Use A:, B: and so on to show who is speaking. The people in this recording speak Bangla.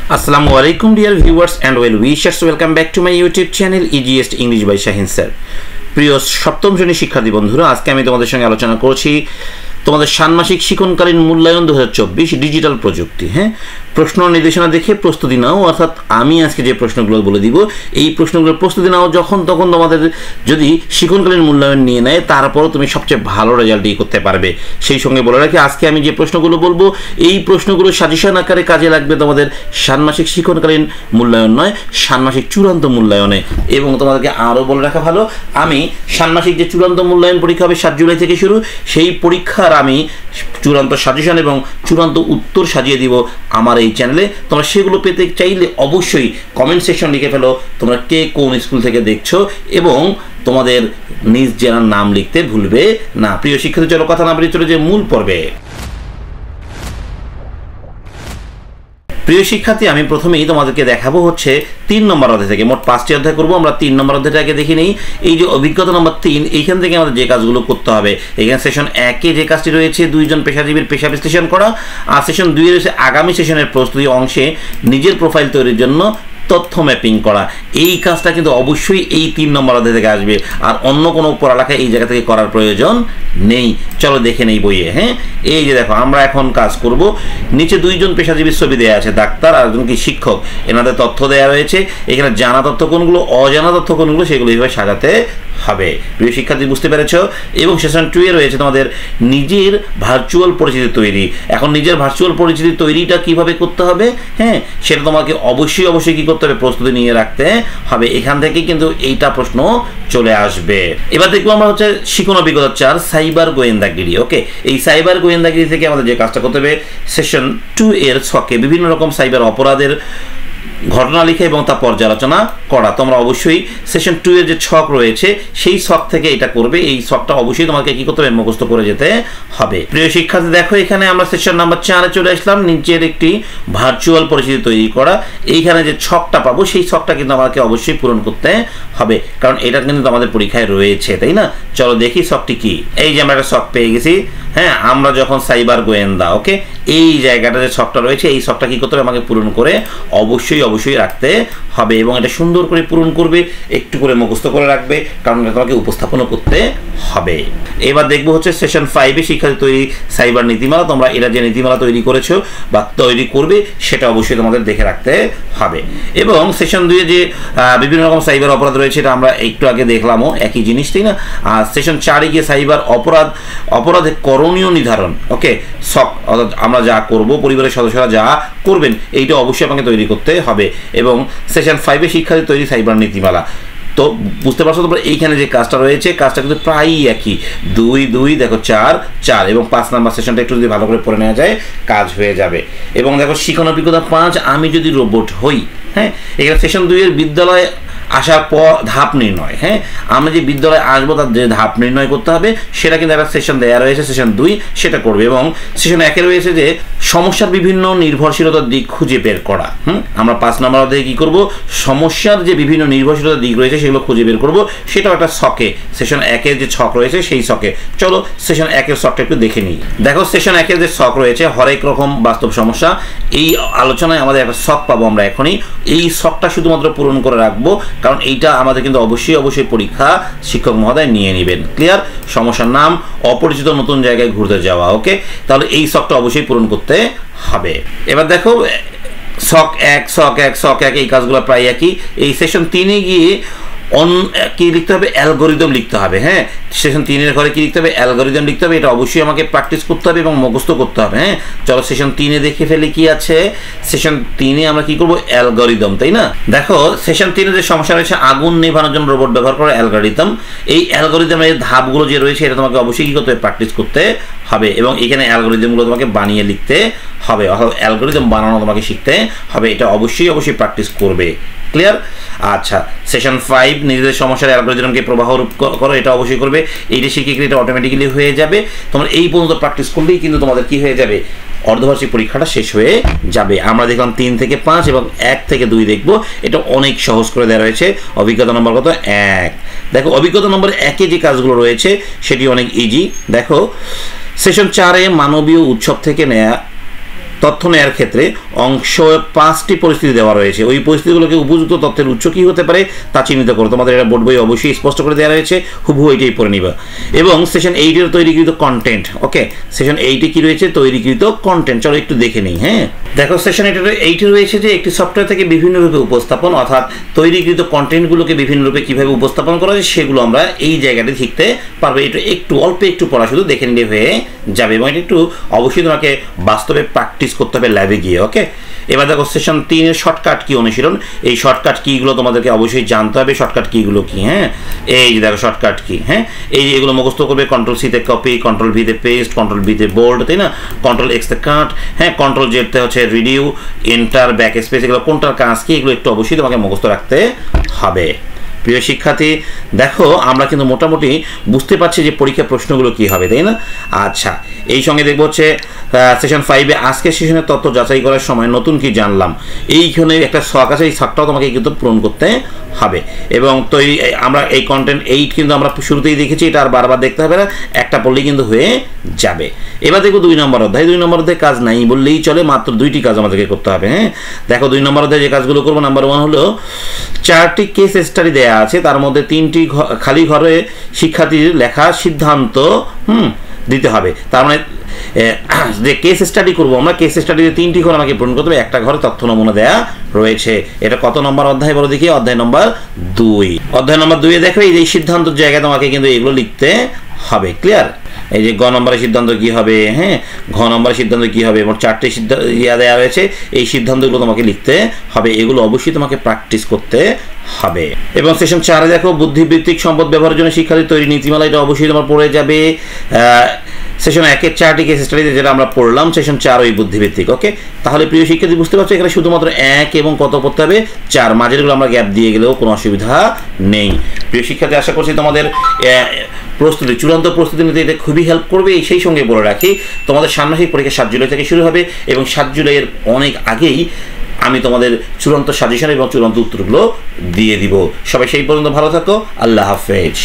A: Assalamu alaikum dear viewers and well wishers, welcome back to my YouTube channel EGS English by Shahin sir. প্রিয় সপ্তম শ্রেণীর শিক্ষার্থী বন্ধুরা, আজকে আমি তোমাদের সঙ্গে আলোচনা করছি তোমাদের ষান্মাসিক শিক্ষণকালীন মূল্যায়ন 2024 ডিজিটাল প্রযুক্তি। হ্যাঁ, প্রশ্ন নির্দেশনা দেখে প্রস্তুতি নাও, অর্থাৎ আমি আজকে যে প্রশ্নগুলো বলে দিব এই প্রশ্নগুলোর প্রস্তুতি নাও। যখন তখন তোমাদের যদি শিক্ষণকালীন মূল্যায়ন নিয়ে নেয় তারপরও তুমি সবচেয়ে ভালো রেজাল্টই করতে পারবে। সেই সঙ্গে বলে রাখি, আজকে আমি যে প্রশ্নগুলো বলবো এই প্রশ্নগুলো সাজেশন আকারে কাজে লাগবে তোমাদের ষান্মাসিক শিক্ষণকালীন মূল্যায়ন নয়, ষান্মাসিক চূড়ান্ত মূল্যায়নে। এবং তোমাদেরকে আরও বলে রাখা ভালো, আমি ষান্মাসিক যে চূড়ান্ত মূল্যায়ন পরীক্ষা হবে 7 জুলাই থেকে শুরু, সেই পরীক্ষার আমি চূড়ান্ত সাজেশন এবং চূড়ান্ত উত্তর সাজিয়ে দিব আমার এই চ্যানেলে। তোমরা সেগুলো পেতে চাইলে অবশ্যই কমেন্ট সেকশন লিখে ফেলো তোমরা কে কোন স্কুল থেকে দেখছো এবং তোমাদের নিজ জেলার নাম লিখতে ভুলবে না। প্রিয় শিক্ষার্থী, চলো কথা না বলে চলে যে মূল পর্বে। প্রিয় শিক্ষার্থী, আমি প্রথমেই তোমাদেরকে দেখাবো হচ্ছে 3 নম্বর অধ্যায় থেকে। মোট 5টি অধ্যায় করবো আমরা। 3 নম্বর অধ্যায়টাকে দেখে নেই। এই যে অভিজ্ঞতা নম্বর 3, এইখান থেকে আমাদের যে কাজগুলো করতে হবে, এখানে সেশন 1-এ যে কাজটি রয়েছে 2 জন পেশাজীবীর পেশা বিশ্লেষণ করা, আর সেশন 2-এ রয়েছে আগামী সেশনের প্রস্তুতি অংশে নিজের প্রোফাইল তৈরির জন্য তথ্য ম্যাপিং করা। এই কাজটা কিন্তু অবশ্যই এই 3 নম্বর অধ্যায় থেকে আসবে, আর অন্য কোনো পড়ালেখা এই জায়গা থেকে করার প্রয়োজন নেই। চলো দেখে নেই বইয়ে। হ্যাঁ, এই যে দেখো আমরা এখন কাজ করব। নিচে 2 জন পেশাজীবীর ছবি দেওয়া আছে, ডাক্তার আর একজন কি শিক্ষক, এনাদের তথ্য দেওয়া রয়েছে। এখানে জানা তথ্য কোনগুলো, অজানা তথ্য কোনগুলো, সেগুলো এইভাবে সাজাতে হবে। প্রিয় শিক্ষার্থী, বুঝতে পেরেছ? এবং সেশন 2-এ রয়েছে তোমাদের নিজের ভার্চুয়াল পরিচিতি তৈরি। এখন নিজের ভার্চুয়াল পরিচিতি তৈরিটা কিভাবে করতে হবে, হ্যাঁ, সেটা তোমাকে অবশ্যই কি করতে হবে, প্রস্তুতি নিয়ে রাখতে হবে। এখান থেকে কিন্তু এইটা প্রশ্ন চলে আসবে। এবার দেখবো আমরা হচ্ছে শিক্ষণ অভিজ্ঞতা 4 সাইবার গোয়েন্দাগিরি। ওকে, এই সাইবার গোয়েন্দাগিরি থেকে আমাদের যে কাজটা করতে হবে, সেশন 2-এর ছকে বিভিন্ন রকম সাইবার অপরাধের ঘটনা লিখে এবং তা পর্যালোচনা করা। তোমরা অবশ্যই সেশন 2-এর যে ছক রয়েছে সেই ছক থেকে এটা করবে। এই ছকটা অবশ্যই তোমাকে কি করতে হবে, মুখস্থ করে যেতে হবে। প্রিয় শিক্ষার্থী, দেখো এখানে আমরা সেশন নাম্বার 4-এ চলে আসলাম। নিচের একটি ভার্চুয়াল পরিচিতি তৈরি করা, এইখানে যে ছকটা পাবো সেই ছকটা কিন্তু আমাকে অবশ্যই পূরণ করতে হবে, কারণ এটা কিন্তু আমাদের পরীক্ষায় রয়েছে, তাই না? চলো দেখি ছকটি কি। এই যে আমরা একটা ছক পেয়ে গেছি। হ্যাঁ, আমরা যখন সাইবার গোয়েন্দা, ওকে, এই জায়গাটা যে ছকটা রয়েছে এই ছকটা কি করতে হবে, আমাকে পূরণ করে অবশ্যই রাখতে হবে। এবং এটা সুন্দর করে পূরণ করবে, একটু করে মুখস্থ করে রাখবে, কারণ এটা তোমাকে উপস্থাপনও করতে হবে। এবার দেখবো হচ্ছে সেশন 5-এ শিক্ষার্থী তৈরি সাইবার নীতিমালা। তোমরা এরা যে নীতিমালা তৈরি করেছো বা তৈরি করবে সেটা অবশ্যই তোমাদের দেখে রাখতে হবে। এবং সেশন 2-এ যে বিভিন্ন রকম সাইবার অপরাধ রয়েছে এটা আমরা একটু আগে দেখলামও, একই জিনিস, তাই না? আর সেশন 4-এ গিয়ে সাইবার অপরাধে করণীয় নির্ধারণ, ওকে, সক, অর্থাৎ আমরা যা করব, পরিবারের সদস্যরা যা করবেন, এইটা অবশ্যই আমাকে তৈরি করতে হবে। এবং সেশন 5-এ শিক্ষার্থী তৈরি সাইবার নীতিমালা। তো বুঝতে পারছো তোমরা, এইখানে যে কাজটা রয়েছে কাজটা কিন্তু প্রায়ই একই। 2 দেখো 4 এবং 5 নাম্বার সেশনটা একটু যদি ভালো করে পড়ে নেওয়া যায় কাজ হয়ে যাবে। এবং দেখো শিক্ষণ অভিজ্ঞতা 5 আমি যদি রোবট হই। হ্যাঁ, এখানে সেশন 2-এর বিদ্যালয়ে আসার পর ধাপ নির্ণয়। হ্যাঁ, আমরা যে বিদ্যালয়ে আসবো তার যে ধাপ নির্ণয় করতে হবে সেটা কিন্তু একটা সেশন দেওয়া রয়েছে, সেশন 2 সেটা করবে। এবং সেশন 1-এ রয়েছে যে সমস্যার বিভিন্ন নির্ভরশীলতার দিক খুঁজে বের করা। আমরা 5 নম্বর অধ্যায়ে কি করব, সমস্যার যে বিভিন্ন নির্ভরশীলতার দিক রয়েছে সেগুলো খুঁজে বের করব। সেটাও একটা ছকে, সেশন 1-এর যে ছক রয়েছে সেই ছকে। চলো সেশন 1-এর ছকটা একটু দেখে নিই। দেখো সেশন 1-এর যে ছক রয়েছে হরেক রকম বাস্তব সমস্যা, এই আলোচনায় আমাদের একটা ছক পাবো আমরা এখনই। এই ছকটা শুধুমাত্র পূরণ করে রাখবো, কারণ এইটা আমাদের কিন্তু অবশ্যই পরীক্ষা শিক্ষক মহোদয় নিয়ে নেবেন। ক্লিয়ার? সমস্যার নাম, অপরিচিত নতুন জায়গায় ঘুরতে যাওয়া। ওকে, তাহলে এই ছকটা অবশ্যই পূরণ করতে হবে। এবার দেখো ছক 1 এই কাজগুলো প্রায় একই। এই সেশন 3-এ গিয়ে কি লিখতে হবে, অ্যালগরিদম লিখতে হবে। হ্যাঁ, সেশন 3-এর ঘরে কি লিখতে হবে, অ্যালগরিদম লিখতে হবে। এটা অবশ্যই আমাকে প্র্যাকটিস করতে হবে এবং মুখস্থ করতে হবে। হ্যাঁ, চলো সেশন 3-এ দেখে ফেলি কি আছে। সেশন 3-এ আমরা কি করবো, অ্যালগরিদম, তাই না? দেখো সেশন 3-এ যে সমস্যা রয়েছে আগুন নেভানোর জন্য রোবট ব্যবহার করে অ্যালগরিদম। এই অ্যালগরিদমের ধাপগুলো যে রয়েছে এটা তোমাকে অবশ্যই কি করতে হবে, প্র্যাকটিস করতে হবে। এবং এখানে অ্যালগরিদমগুলো তোমাকে বানিয়ে লিখতে হবে, অর্থাৎ অ্যালগরিদম বানানো তোমাকে শিখতে হবে। এটা অবশ্যই প্র্যাকটিস করবে। ক্লিয়ার? আচ্ছা, সেশন 5 নিজেদের সমস্যার অ্যালগরিদমকে প্রবাহরূপ করো, এটা অবশ্যই করবে। এইটা শিখে গেলে এটা অটোমেটিক্যালি হয়ে যাবে। তোমরা এই পর্যন্ত প্র্যাকটিস করলেই কিন্তু তোমাদের কি হয়ে যাবে, অর্ধবার্ষিক পরীক্ষাটা শেষ হয়ে যাবে। আমরা দেখলাম 3 থেকে 5 এবং 1 থেকে 2 দেখবো। এটা অনেক সহজ করে দেওয়া রয়েছে। অভিজ্ঞতা নম্বর কত, 1। দেখো অভিজ্ঞতা নম্বর 1-এ যে কাজগুলো রয়েছে সেটি অনেক ইজি। দেখো সেশন 4-এ মানবীয় উৎসব থেকে নেয়া তথ্য নেওয়ার ক্ষেত্রে অংশ 5টি পরিস্থিতি দেওয়া রয়েছে। ওই পরিস্থিতিগুলোকে উপযুক্ত তথ্যের উৎস কী হতে পারে তা চিহ্নিত করো। তোমাদের এটা বোর্ড বই অবশ্যই স্পষ্ট করে দেওয়া রয়েছে, হুবহু এইটাই পড়ে নিবা। এবং সেশন 8-এর তৈরিকৃত কন্টেন্ট, ওকে, সেশন 8-এ কি রয়েছে? তৈরিকৃত কন্টেন্ট। চলো একটু দেখে নিই। হ্যাঁ, দেখো সেশন 8-এ রয়েছে যে একটি সফটওয়্যার থেকে বিভিন্ন রূপে উপস্থাপন, অর্থাৎ তৈরিকৃত কন্টেন্টগুলোকে বিভিন্ন রূপে কীভাবে উপস্থাপন করা যায় সেগুলো আমরা এই জায়গাতে শিখতে পারবো। এটা একটু অল্প একটু পড়া শুধু দেখে নিলে হয়ে যাবে, এবং এটা একটু অবশ্যই তোমাকে বাস্তবে প্র্যাকটিস করতে হবে ল্যাবে গিয়ে। ওকে, এবার দেখো সেশন 3-এর শর্টকাট কি অনুশীলন। এই শর্টকাট কিগুলো তোমাদেরকে অবশ্যই জানতে হবে। শর্টকাট কিগুলো কি? হ্যাঁ, এই যে দেখো শর্টকাট কি। হ্যাঁ, এই যে এগুলো মুখস্থ করবে। কন্ট্রোল-C-তে কপি, কন্ট্রোল-V-তে পেস্ট, কন্ট্রোল-B-তে বোল্ড, তাই না? কন্ট্রোল-X-তে কাট, হ্যাঁ, কন্ট্রোল-Z-তে হচ্ছে রিডিউ, এন্টার, ব্যাক স্পেস, এগুলো কোনটার কাজ কি এগুলো একটু অবশ্যই তোমাকে মুখস্থ রাখতে হবে। প্রিয় শিক্ষার্থী, দেখো আমরা কিন্তু মোটামুটি বুঝতে পারছি যে পরীক্ষার প্রশ্নগুলো কি হবে, তাই না? আচ্ছা, এই সঙ্গে দেখবো হচ্ছে সেশন 5-এ আজকের সেশনের তথ্য যাচাই করার সময় নতুন কি জানলাম। এইখানে একটা শখ আছে, এই শখটাও তোমাকে কিন্তু পূরণ করতে হবে। এবং তো আমরা এই কন্টেন্ট 8 কিন্তু আমরা শুরুতেই দেখেছি, এটা আর বারবার দেখতে হবে না, একটা পড়লেই কিন্তু হয়ে যাবে। এবার দেখো 2 নম্বর অধ্যায়। 2 নম্বর অধ্যায় কাজ নাই বললেই চলে, মাত্র 2টি কাজ আমাদেরকে করতে হবে। হ্যাঁ, দেখো 2 নম্বর অধ্যায় যে কাজগুলো করবো, নাম্বার 1 হলো 4টি কেস স্টাডি দেয়া আছে, তার মধ্যে 3টি খালি ঘরে শিক্ষার্থীর লেখা সিদ্ধান্ত দিতে হবে। তার মানে যে কেস স্টাডি করবো আমরা, কেস স্টাডিতে 3টি ঘর আমাকে পূরণ করতে হবে, একটা ঘরে তথ্য নমুনা দেয়া রয়েছে। এটা কত নম্বর অধ্যায় বলো দেখি? অধ্যায় নম্বর 2। অধ্যায় নম্বর 2-এ দেখো এই যে সিদ্ধান্তের জায়গায় তোমাকে কিন্তু এগুলো লিখতে হবে। ক্লিয়ার? এই যে গ নম্বরের সিদ্ধান্ত কি হবে, হ্যাঁ, ঘ নম্বরের সিদ্ধান্ত কি হবে, এবং 4টি সিদ্ধান্ত দেওয়া রয়েছে, এই সিদ্ধান্তগুলো তোমাকে লিখতে হবে। এগুলো অবশ্যই তোমাকে প্র্যাকটিস করতে হবে। এবং সেশন 4-এ দেখো বুদ্ধিবৃত্তিক সম্পদ ব্যবহারের জন্য শিক্ষার্থী তৈরি নীতিমালা, এটা অবশ্যই তোমার পড়ে যাবে। সেশন 1-এর 4টি কেস স্টাডিতে যেটা আমরা পড়লাম, সেশন 4 ওই বুদ্ধিবৃত্তিক। ওকে, তাহলে প্রিয় শিক্ষার্থী বুঝতে পারছো এখানে শুধুমাত্র 1 এবং কত পড়তে হবে? 4। মাঝেরগুলো আমরা গ্যাপ দিয়ে গেলেও কোনো অসুবিধা নেই। প্রিয় শিক্ষার্থী, আশা করছি তোমাদের প্রস্তুতি, চূড়ান্ত প্রস্তুতি নিতে এটা খুবই হেল্প করবে। সেই সঙ্গে বলে রাখি, তোমাদের ষান্মাসিক পরীক্ষা 7 জুলাই থেকে শুরু হবে, এবং 7 জুলাইয়ের অনেক আগেই আমি তোমাদের চূড়ান্ত সাজেশন এবং চূড়ান্ত উত্তরগুলো দিয়ে দিব। সবাই সেই পর্যন্ত ভালো থাকো। আল্লাহ হাফেজ।